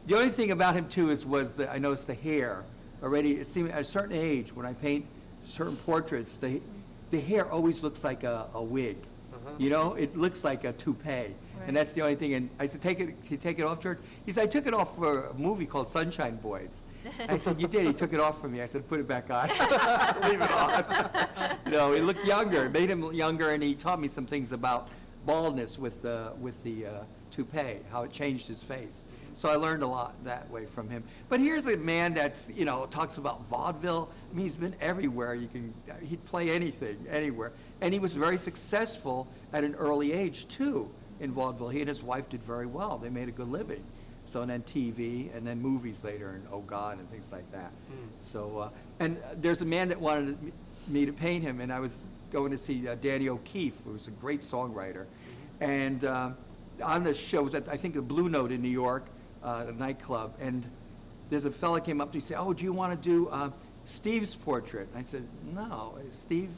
The only thing about him too was that I noticed the hair. Already, it seemed at a certain age, when I paint certain portraits, the hair always looks like a wig. You know, it looks like a toupee. Right. And that's the only thing. And I said, can you take it off, George? He said, I took it off for a movie called Sunshine Boys. I said, you did? He took it off from me. I said, put it back on. Leave it on. You know, he looked younger. It made him younger, and he taught me some things about baldness with the toupee, how it changed his face. So I learned a lot that way from him. But here's a man that's, you know, talks about vaudeville. I mean, he's been everywhere. He'd play anything, anywhere. And he was very successful at an early age, too, in vaudeville. He and his wife did very well. They made a good living. So, and then TV, and then movies later, and Oh God, and things like that. So, and there's a man that wanted me to paint him, and I was going to see Danny O'Keefe, who was a great songwriter. And on the show was at, I think, the Blue Note in New York, a nightclub, and there's a fella came up to me and said, oh, do you want to do Steve's portrait? I said, no, Steve.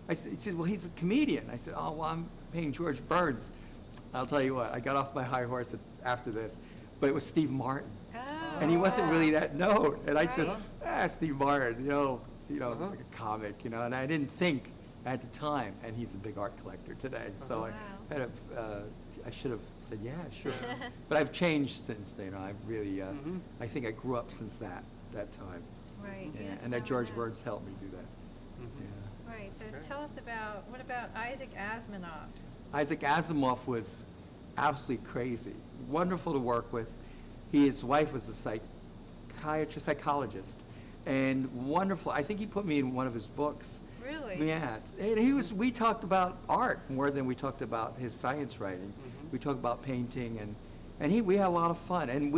He said, well, he's a comedian. I said, oh, well, I'm painting George Burns. I'll tell you what, I got off my high horse after this, but it was Steve Martin. Oh, and he wasn't really that known. And I right. said, Steve Martin, you know, like a comic, you know, and I didn't think at the time, and he's a big art collector today. So Wow. I should have said, yeah, sure. But I've changed since then. I've really, I think I grew up since that time. Right. Yeah. Yes, And that no, George no. Burns helped me do that. Yeah. Right. So Great. tell us what about Isaac Asimov? Isaac Asimov was absolutely crazy, wonderful to work with. His wife was a psychologist, and wonderful. I think he put me in one of his books. Really? Yes, and we talked about art more than we talked about his science writing. We talked about painting, and we had a lot of fun, and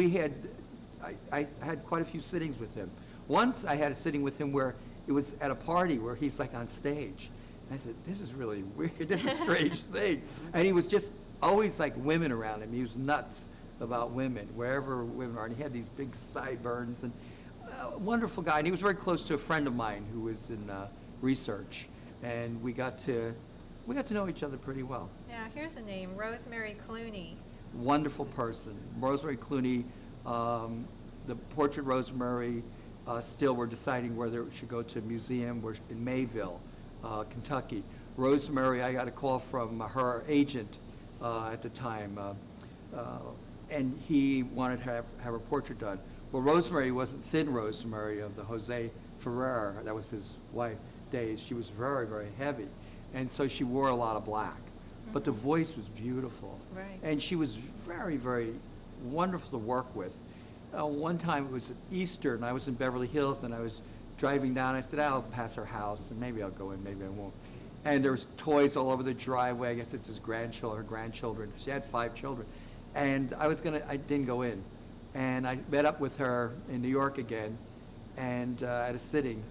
I had quite a few sittings with him. Once I had a sitting with him where it was at a party where he's like on stage. And I said, this is really weird, this is a strange thing. And he was just always like women around him. He was nuts about women, wherever women are. And he had these big sideburns, and a wonderful guy. And he was very close to a friend of mine who was in research. And we got to know each other pretty well. Now, here's a name, Rosemary Clooney. Wonderful person. Rosemary Clooney, the portrait Rosemary, still we're deciding whether it should go to a museum. We're in Mayville, Kentucky. Rosemary, I got a call from her agent at the time, and he wanted to have her portrait done. Well, Rosemary wasn't thin Rosemary of the Jose Ferrer, that was his wife, days. She was very, very heavy, and so she wore a lot of black. But the voice was beautiful. Right. And she was very, very wonderful to work with. One time it was Easter, and I was in Beverly Hills, and I was driving down. I said, I'll pass her house, and maybe I'll go in, maybe I won't. And there was toys all over the driveway. I guess it's her grandchildren. She had 5 children. And I didn't go in. And I met up with her in New York again, and at a sitting,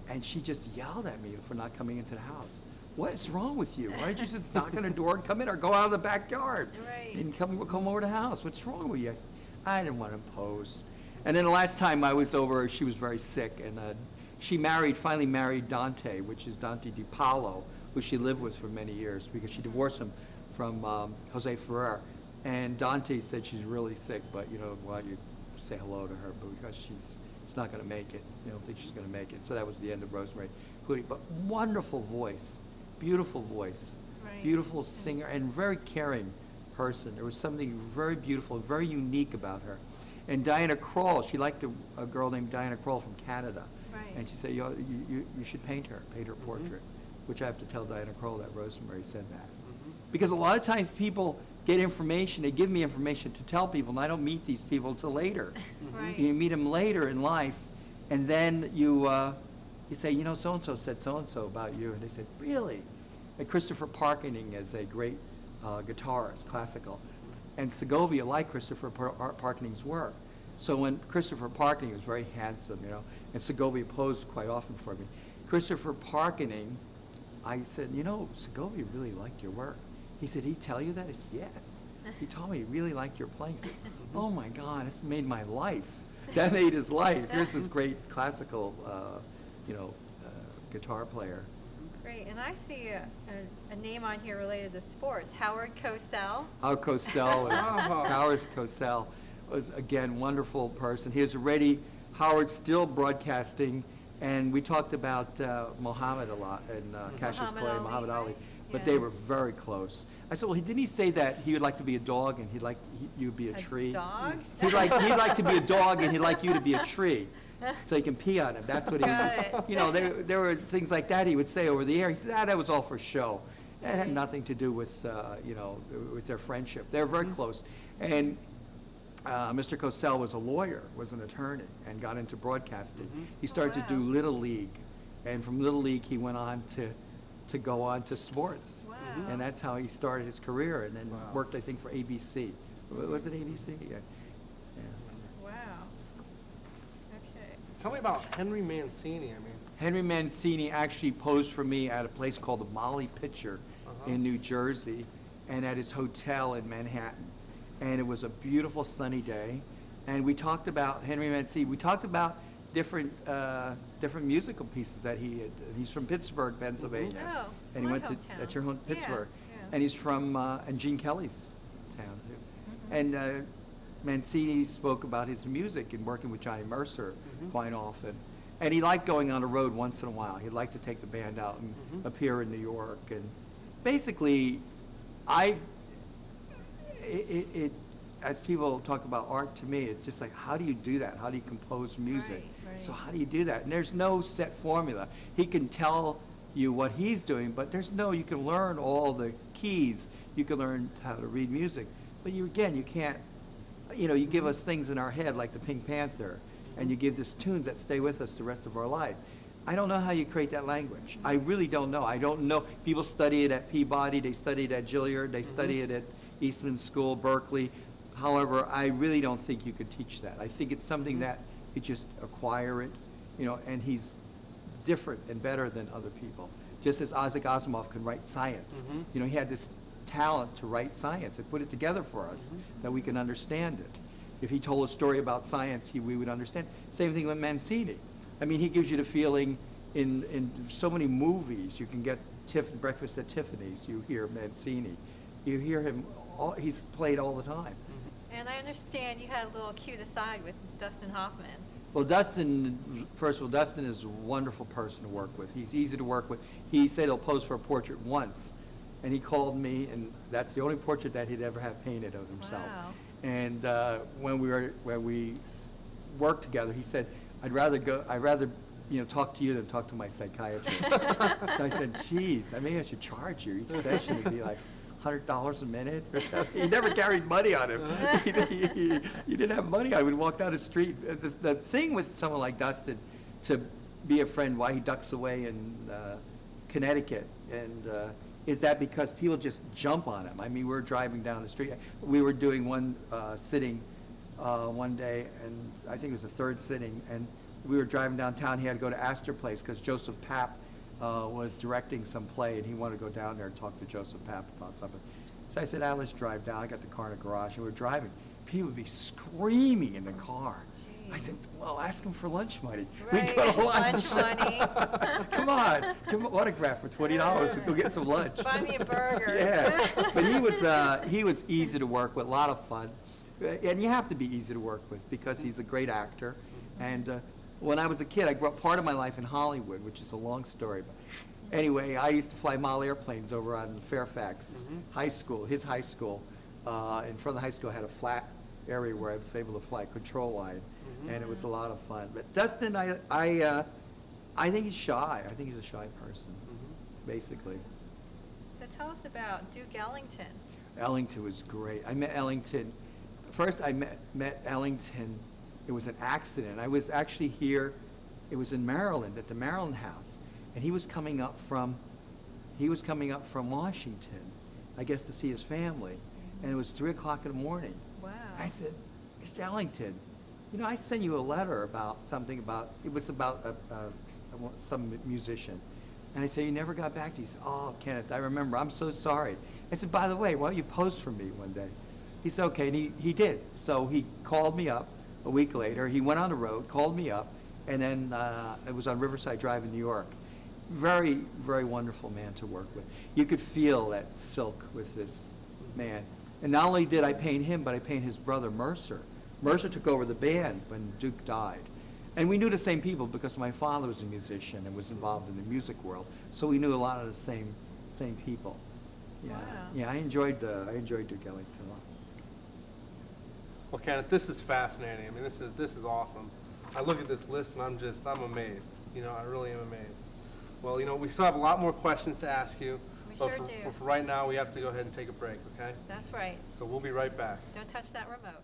and she just yelled at me for not coming into the house. What is wrong with you? Why don't you just knock on the door and come in, or go out of the backyard Right. and come over to the house? What's wrong with you? I said, I didn't want to impose. And then the last time I was over, she was very sick, and she finally married Dante, which is Dante Di Paolo, who she lived with for many years because she divorced him from Jose Ferrer. And Dante said she's really sick, but you know, why don't you say hello to her? But because she's not going to make it. You don't think she's going to make it. So that was the end of Rosemary Clooney. But wonderful voice, beautiful voice, Right. beautiful singer, and very caring person. There was something very beautiful, very unique about her. And Diana Krall, she liked a girl named Diana Krall from Canada. Right. And she said, you should paint her portrait, which I have to tell Diana Krall that Rosemary said that. Because a lot of times people get information, they give me information to tell people, and I don't meet these people until later. Right. You meet them later in life, and then you say, you know, so-and-so said so-and-so about you, and they said, really? And Christopher Parkening is a great guitarist, classical, and Segovia liked Christopher Parkening's work. So when Christopher Parkening was very handsome, you know, and Segovia posed quite often for me. Christopher Parkening, I said, you know, Segovia really liked your work. He said, he tell you that? I said, yes. He told me he really liked your playing. He said, oh my God, this made my life. That made his life. Here's this great classical, guitar player. Great. And I see a name on here related to sports, Howard Cosell. Howard Cosell is Howard Cosell was, again, wonderful person. He was already, Howard still broadcasting, and we talked about Muhammad a lot, and Cassius Clay, Muhammad Ali, but they were very close. I said, well, didn't he say that he would like to be a dog and you'd be a tree? A dog? He'd like to be a dog and he'd like you to be a tree, so he can pee on him. That's what he Got it. you know, there were things like that he would say over the air. He said, that was all for show. That had nothing to do with, you know, with their friendship. They were very close. And Mr. Cosell was a lawyer, was an attorney, and got into broadcasting. He started to do Little League, and from Little League he went on to go on to sports. Wow. And that's how he started his career, and then worked, I think, for ABC. Was it ABC? Yeah. Wow. Okay. Tell me about Henry Mancini. I mean, Henry Mancini actually posed for me at a place called the Molly Pitcher in New Jersey, and at his hotel in Manhattan. And it was a beautiful sunny day, and we talked about Henry Mancini. We talked about different musical pieces that he had. He's from Pittsburgh, Pennsylvania, Oh, it's and he my went hometown. to at your home, Pittsburgh, Yeah. and he's from and Gene Kelly's town too. And Mancini spoke about his music and working with Johnny Mercer quite often, and he liked going on the road once in a while. He'd like to take the band out and appear in New York, and basically, as people talk about art, to me, it's just like, how do you do that? How do you compose music? Right. So how do you do that? And there's no set formula. He can tell you what he's doing, but you can learn all the keys. You can learn how to read music. But you can't, you give us things in our head like the Pink Panther, and you give us tunes that stay with us the rest of our life. I don't know how you create that language. I really don't know. I don't know. People study it at Peabody. They study it at Juilliard. They study it at Eastman School, Berkeley. However, I really don't think you could teach that. I think it's something that you just acquire it, and he's different and better than other people. Just as Isaac Asimov can write science. He had this talent to write science and put it together for us that we can understand it. If he told a story about science, we would understand. Same thing with Mancini. I mean, he gives you the feeling in so many movies. You can get Breakfast at Tiffany's. You hear Mancini. You hear him. He's played all the time. And I understand you had a little cute aside with Dustin Hoffman. Well, first of all, Dustin is a wonderful person to work with. He's easy to work with. He said he'll pose for a portrait once, and he called me, and that's the only portrait that he'd ever have painted of himself. Wow. And when we worked together, he said, I'd rather talk to you than talk to my psychiatrist. So I said, geez, maybe I should charge you. Each session would be like $100 a minute or something. He never carried money on him. He didn't have money. I would walk down the street. The thing with someone like Dustin, to be a friend, why he ducks away in Connecticut, and is that because people just jump on him. I mean, we're driving down the street. We were doing one sitting one day, and I think it was the third sitting, and we were driving downtown. He had to go to Astor Place because Joseph Papp was directing some play, and he wanted to go down there and talk to Joseph Papp about something. So I said, let's drive down. I got the car in the garage, and we were driving. People would be screaming in the car. Gee. I said, well, ask him for lunch money. Right, We go to lunch money. Come on, autograph for $20. We go get some lunch. Buy me a burger. Yeah, but he was easy to work with, a lot of fun. And you have to be easy to work with because he's a great actor. And when I was a kid, I grew up part of my life in Hollywood, which is a long story. But anyway, I used to fly model airplanes over on Fairfax High School, his high school. In front of the high school, I had a flat area where I was able to fly control line, and it was a lot of fun. But Dustin, I think he's shy. I think he's a shy person, basically. So tell us about Duke Ellington. Ellington was great. I met Ellington. First, I met Ellington. It was an accident. I was actually here. It was in Maryland at the Maryland House, and he was coming up from Washington, I guess, to see his family, and it was 3 o'clock in the morning. Wow. I said, Mr. Ellington, I sent you a letter about something about some musician. And I said, you never got back to me. He said, oh, Kenneth, I remember. I'm so sorry. I said, by the way, why don't you post for me one day? He said, okay, and he did. So he called me up a week later. He went on the road, called me up, and then it was on Riverside Drive in New York. Very, very wonderful man to work with. You could feel that silk with this man. And not only did I paint him, but I painted his brother Mercer, Mercer took over the band when Duke died. And we knew the same people because my father was a musician and was involved in the music world. So we knew a lot of the same people. Yeah, Wow. yeah, I enjoyed Duke Ellington a lot. Well, Kenneth, this is fascinating. I mean, this is awesome. I look at this list and I'm amazed. You know, I really am amazed. Well, you know, we still have a lot more questions to ask you. We but sure for, do. But for right now, we have to go ahead and take a break, okay? That's right. So we'll be right back. Don't touch that remote.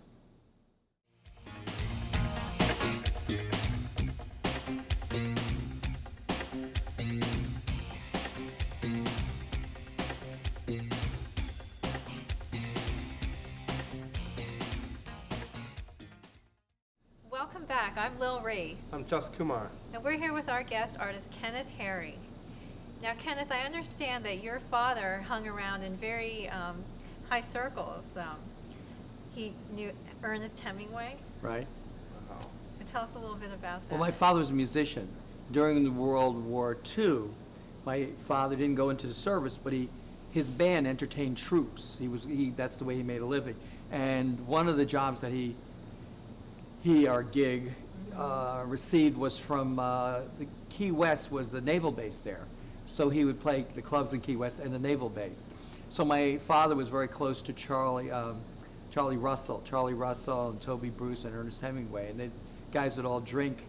Welcome back. I'm Lil Ree, I'm Just Kumar. and we're here with our guest artist, Kenneth Harry. Now, Kenneth, I understand that your father hung around in very high circles. He knew Ernest Hemingway. Right? Wow. So tell us a little bit about that. Well, my father was a musician. During the World War II, my father didn't go into the service, but his band entertained troops. That's the way he made a living. And one of the jobs that our gig received was from the Key West was the naval base there. So he would play the clubs in Key West and the naval base. So my father was very close to Charlie Russell and Toby Bruce and Ernest Hemingway, and the guys would all drink.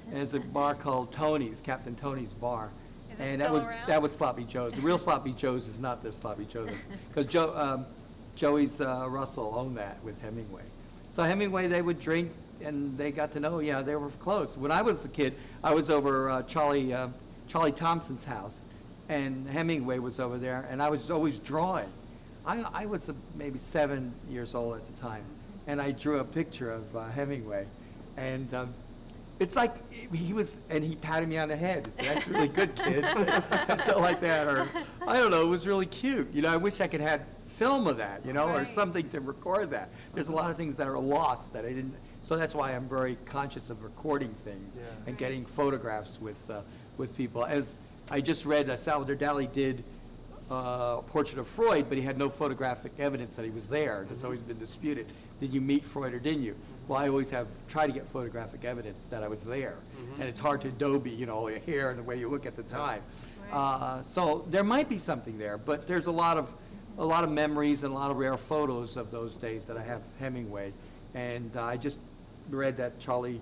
And there's a bar called Tony's, Captain Tony's Bar. Is it And still around? that was Sloppy Joe's. The real Sloppy Joe's is not the Sloppy Joe's, because Joey's Russell owned that with Hemingway. So Hemingway, they would drink, and they got to know, they were close. When I was a kid, I was over Charlie Thompson's house, and Hemingway was over there, and I was always drawing. I was maybe 7 years old at the time, and I drew a picture of Hemingway, and it's like he patted me on the head. He said, "That's really good, kid." So like that, or I don't know, it was really cute. I wish I could have film of that, or Right. something to record that. There's a lot of things that are lost that I didn't, so that's why I'm very conscious of recording things Yeah. and getting photographs with people. As I just read, Salvador Dali did a portrait of Freud, but he had no photographic evidence that he was there. It's always been disputed. Did you meet Freud or didn't you? Well, I always try to get photographic evidence that I was there. And it's hard to adobe, your hair and the way you look at the time. Right. So there might be something there, but there's a lot of memories and a lot of rare photos of those days that I have Hemingway. And I just read that Toby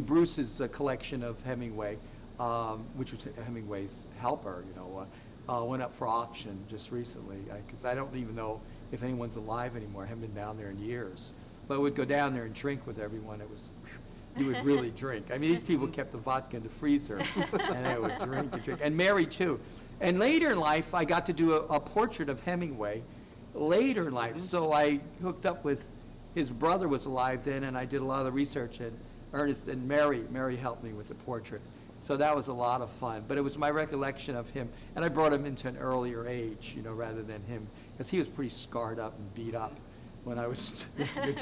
Bruce's collection of Hemingway, which was Hemingway's helper, went up for auction just recently, because I don't even know if anyone's alive anymore. I haven't been down there in years. But I would go down there and drink with everyone. You would really drink. I mean, these people kept the vodka in the freezer, and they would drink and drink. And Mary, too. And later in life, I got to do a portrait of Hemingway later in life. So I hooked up with, his brother was alive then, and I did a lot of the research, and Ernest and Mary helped me with the portrait. So that was a lot of fun. But it was my recollection of him, and I brought him into an earlier age, rather than him, because he was pretty scarred up and beat up when I was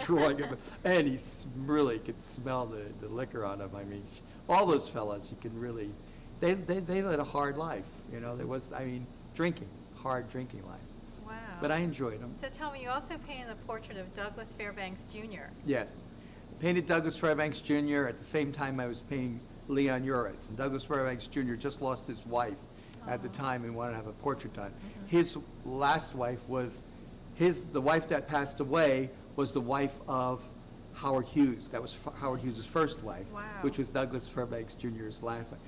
drawing him. And he really could smell the liquor on him. I mean, all those fellas, you can really, they led a hard life. There was, hard drinking life. Wow. But I enjoyed them. So tell me, you also painted the portrait of Douglas Fairbanks Jr. Yes. Painted Douglas Fairbanks Jr. at the same time I was painting Leon Uris. And Douglas Fairbanks Jr. just lost his wife at the time and wanted to have a portrait done. His last wife was, the wife that passed away was the wife of Howard Hughes. That was Howard Hughes' first wife, Wow. which was Douglas Fairbanks Jr.'s last wife.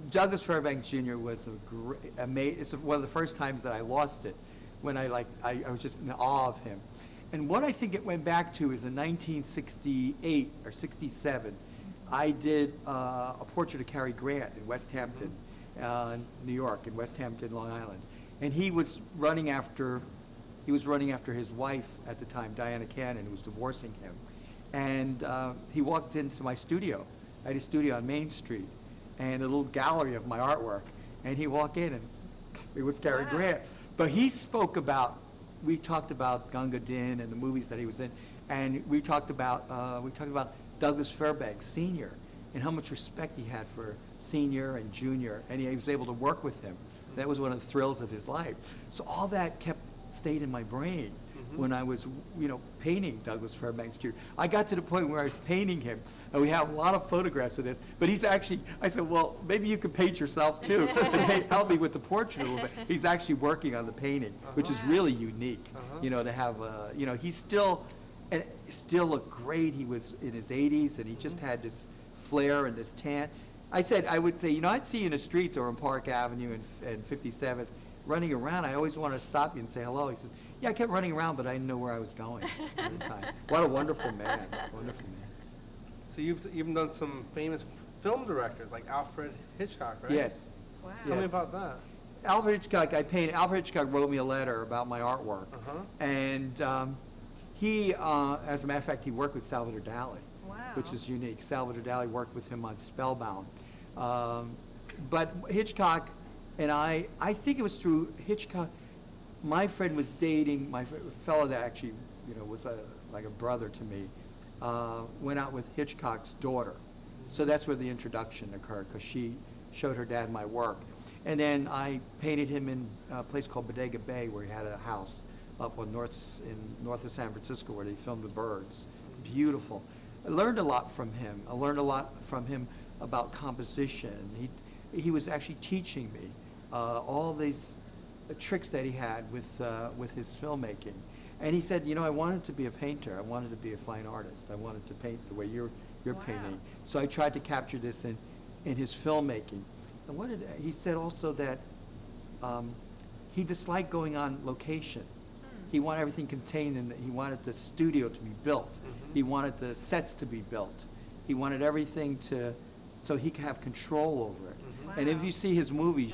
Douglas Fairbanks Jr. was it's one of the first times that I lost it, when I was just in awe of him. And what I think it went back to is in 1968 or 67, I did a portrait of Cary Grant in West Hampton, New York, in West Hampton, Long Island. And he was running after his wife at the time, Diana Cannon, who was divorcing him. And he walked into my studio. I had a studio on Main Street, and a little gallery of my artwork. And he walked in, and it was Cary Wow. Grant. But he we talked about Gunga Din and the movies that he was in, and we talked about Douglas Fairbanks Sr. and how much respect he had for Senior and Junior, and he was able to work with him. That was one of the thrills of his life. So all that stayed in my brain. when I was, painting Douglas Fairbanks Jr. I got to the point where I was painting him, and we have a lot of photographs of this, but he's actually, I said, well, maybe you could paint yourself too, and help me with the portrait a little bit. He's actually working on the painting, which is really unique, to have, he's still looked great. He was in his 80s, and he just had this flair and this tan. I would say, I'd see you in the streets or on Park Avenue and 57th, running around. I always want to stop you and say hello. He says, yeah, I kept running around, but I didn't know where I was going at the time. What a wonderful man, wonderful man. So you've even done some famous film directors like Alfred Hitchcock, right? Yes. Wow. Tell me Yes. about that. Alfred Hitchcock, Alfred Hitchcock wrote me a letter about my artwork. And he, as a matter of fact, he worked with Salvador Dali, Wow. which is unique. Salvador Dali worked with him on Spellbound. But Hitchcock and I think it was through Hitchcock, my friend was dating, fellow that actually, was like a brother to me, went out with Hitchcock's daughter. So that's where the introduction occurred, because she showed her dad my work. And then I painted him in a place called Bodega Bay, where he had a house up on north of San Francisco, where they filmed the birds. Beautiful. I learned a lot from him. I learned a lot from him about composition. He was actually teaching me all these tricks that he had with his filmmaking. And he said, I wanted to be a painter. I wanted to be a fine artist. I wanted to paint the way you're Wow. painting. So I tried to capture this in his filmmaking. And he said also that he disliked going on location. He wanted everything contained, and he wanted the studio to be built. He wanted the sets to be built. He wanted everything so he could have control over it. And if Wow. you see his movies,